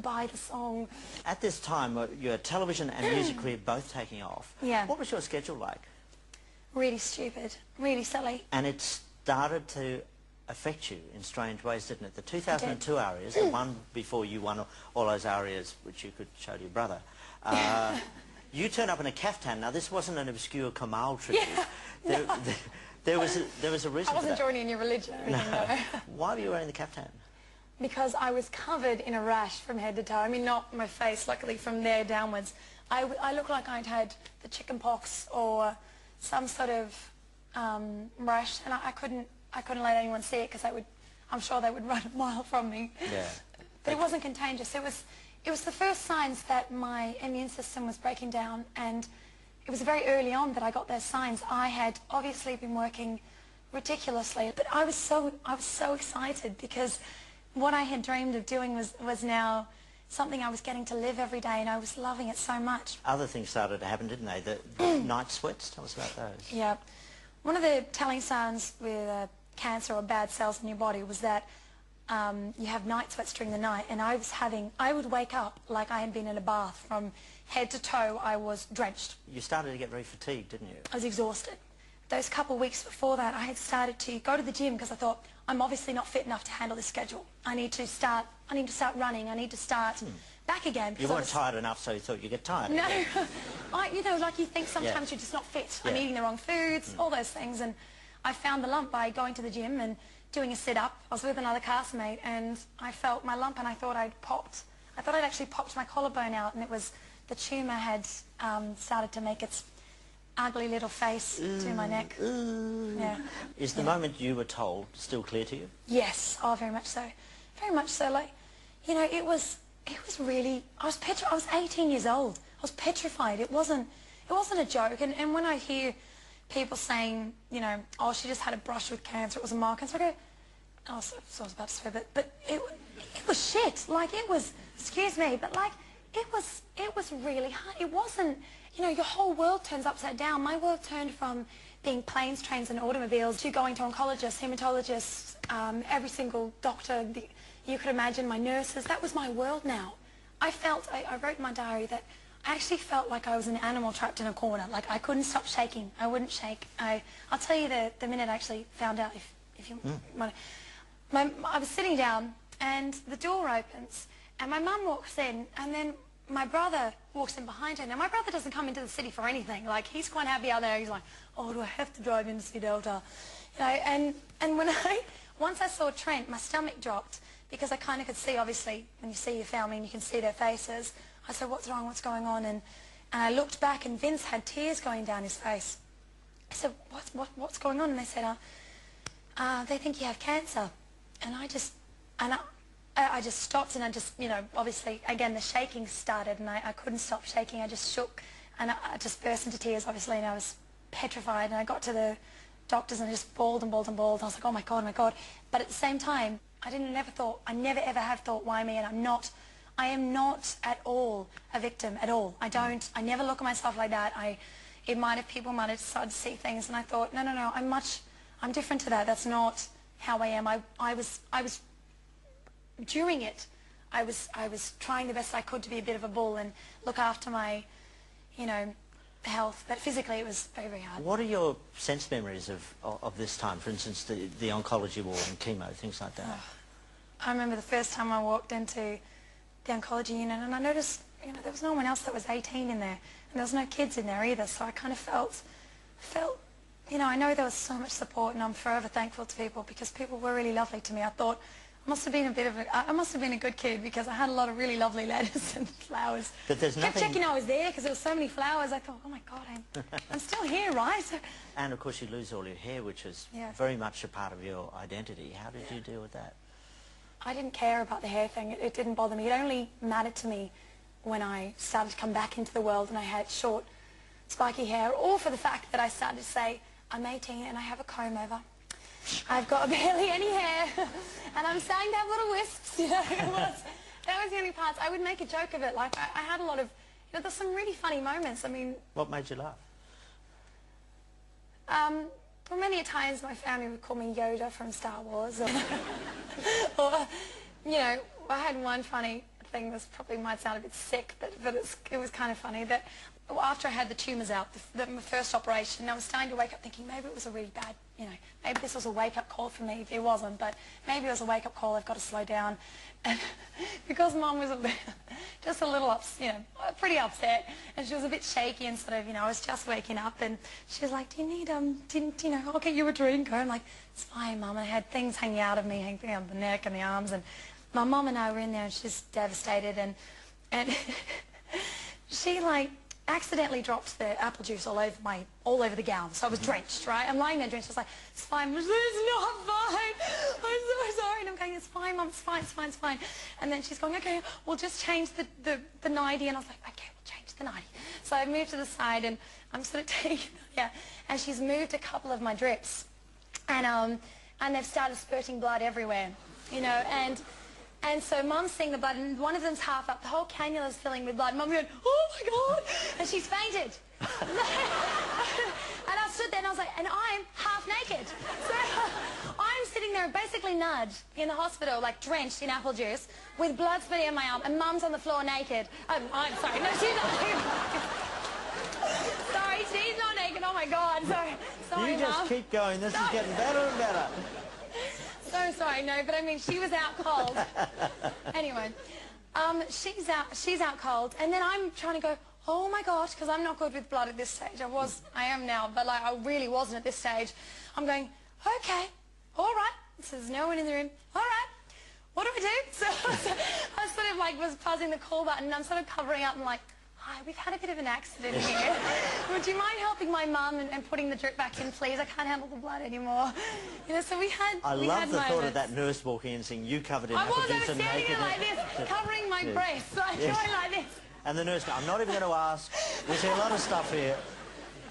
buy the song. At this time, your television and music career both taking off. Yeah. What was your schedule like? Really stupid, really silly. And it started to affect you in strange ways, didn't it? The 2002 arias, the one before you won all those arias which you could show to your brother. You turned up in a caftan. Now, this wasn't an obscure Kamal tribute. Yeah, there was a reason I wasn't for that. joining your religion. No. Why were you wearing the caftan? Because I was covered in a rash from head to toe. I mean, not my face, luckily, from there downwards. I looked like I'd had the chicken pox or some sort of rash, and I couldn't let anyone see it because I'm sure they would run a mile from me. Yeah. But it wasn't contagious. It was the first signs that my immune system was breaking down, and it was very early on that I got those signs. I had obviously been working ridiculously, but I was so excited because what I had dreamed of doing was now something I was getting to live every day, and I was loving it so much. Other things started to happen, didn't they? The night sweats, tell us about those. Yeah. One of the telling signs with cancer or bad cells in your body was that you have night sweats during the night, and I would wake up like I had been in a bath. From head to toe, I was drenched. You started to get very fatigued, didn't you? I was exhausted. Those couple of weeks before that, I had started to go to the gym because I thought, I'm obviously not fit enough to handle this schedule. I need to start running. I need to start back again. You weren't tired enough, so you thought you'd get tired. No. You know, like you think sometimes you're just not fit. Yeah. I'm eating the wrong foods, all those things. And I found the lump by going to the gym and doing a sit-up. I was with another castmate, and I felt my lump, and I thought I'd popped. I thought I'd actually popped my collarbone out, and it was the tumour had started to make its ugly little face to my neck. Yeah. Is the moment you were told still clear to you? Yes. Oh, very much so. Very much so. Like, you know, it was really. I was 18 years old. I was petrified. It wasn't a joke. And when I hear people saying, you know, oh, she just had a brush with cancer, it was a mild cancer, I go, oh, so I was about to swear, but it was shit. Like, it was, excuse me, but like, it was really hard. It wasn't, you know, your whole world turns upside down. My world turned from being planes, trains and automobiles to going to oncologists, hematologists, every single doctor you could imagine, my nurses. That was my world now. I wrote in my diary that I actually felt like I was an animal trapped in a corner. Like, I couldn't stop shaking. I wouldn't shake. I'll tell you the minute I actually found out, if you want to. I was sitting down, and the door opens, and my mum walks in, and then my brother walks in behind her. Now, my brother doesn't come into the city for anything. Like, he's quite happy out there. He's like, oh, do I have to drive in to see Delta? You know, and when once I saw Trent, my stomach dropped, because I kind of could see, obviously, when you see you filming, you can see their faces. I said, what's wrong, what's going on? And I looked back, and Vince had tears going down his face. I said, what's going on? And they said, they think you have cancer. And I just stopped, and I just, you know, obviously, again, the shaking started, and I couldn't stop shaking. I just shook, and I just burst into tears, obviously, and I was petrified. And I got to the doctors, and I just bawled and bawled and bawled. I was like, oh my God, oh my God. But at the same time, I never ever have thought, why me? And I am not at all a victim at all. I never look at myself like that. People might have started to see things, and I thought, no, I'm different to that. That's not how I am. During it, I was trying the best I could to be a bit of a bull and look after my, you know, health, but physically it was very, very hard. What are your sense memories of this time? For instance, the oncology ward and chemo, things like that. Oh, I remember the first time I walked into the oncology unit, and I noticed, you know, there was no one else that was 18 in there, and there was no kids in there either. So I kind of felt, you know, I know there was so much support, and I'm forever thankful to people, because people were really lovely to me. I thought I must have been a good kid, because I had a lot of really lovely letters and flowers. But there's nothing. I kept checking I was there, because there were so many flowers. I thought, oh my God, I'm still here, right? And of course you lose all your hair, which is very much a part of your identity. How did you deal with that? I didn't care about the hair thing. It didn't bother me. It only mattered to me when I started to come back into the world and I had short, spiky hair, or for the fact that I started to say, I'm 18 and I have a comb over. I've got barely any hair, and I'm starting to have little wisps, you know. That was the only parts. I would make a joke of it. Like, I had a lot of, you know, there's some really funny moments. I mean... What made you laugh? Well, many a times my family would call me Yoda from Star Wars, or, you know, I had one funny thing. This probably might sound a bit sick, but it was kind of funny that after I had the tumours out, my first operation, I was starting to wake up thinking maybe it was a really bad, maybe this was a wake-up call for me. It wasn't, but maybe it was a wake-up call. I've got to slow down. And because Mum was just a little, pretty upset, and she was a bit shaky and sort of, I was just waking up, and she was like, do you need, I'll get you a drink. I'm like, it's fine, Mum. And I had things hanging out of me, hanging on the neck and the arms, and my mum and I were in there, and she's devastated, and she, like, accidentally dropped the apple juice all over the gown, so I was drenched, right? I'm lying there drenched. I was like, it's fine. It's not fine. I'm so sorry. And I'm going, it's fine, Mum. It's fine. It's fine. It's fine. And then she's going, okay, we'll just change the nightie. And I was like, okay, we'll change the nightie. So I moved to the side, and I'm sort of taking, and she's moved a couple of my drips, and they've started spurting blood everywhere, And so Mum's seeing the blood, and one of them's half up. The whole cannula's filling with blood. Mum going, oh my God! And she's fainted. And I stood there and I was like, and I'm half naked. So I'm sitting there basically nudged in the hospital, like drenched in apple juice, with blood spitting on my arm, and Mum's on the floor naked. I'm sorry, no, she's not naked. Sorry, she's not naked. Oh my God, sorry, You just Mum. keep going. This is getting better and better. So sorry, no, but I mean, she was out cold. Anyway, she's out cold, and then I'm trying to go, oh my gosh, because I'm not good with blood at this stage. I am now, but like I really wasn't at this stage. I'm going, okay, all right. So there's no one in the room. All right, what do I do? So I sort of like was buzzing the call button, and I'm sort of covering up and like, hi, we've had a bit of an accident here. Would you mind helping my mum and putting the drip back in, please? I can't handle the blood anymore. So we had I love the thought of that nurse walking in and seeing you covered in apple juice and naked. I was standing there like this, covering my breasts, like going like this. And the nurse goes, I'm not even going to ask. We see a lot of stuff here.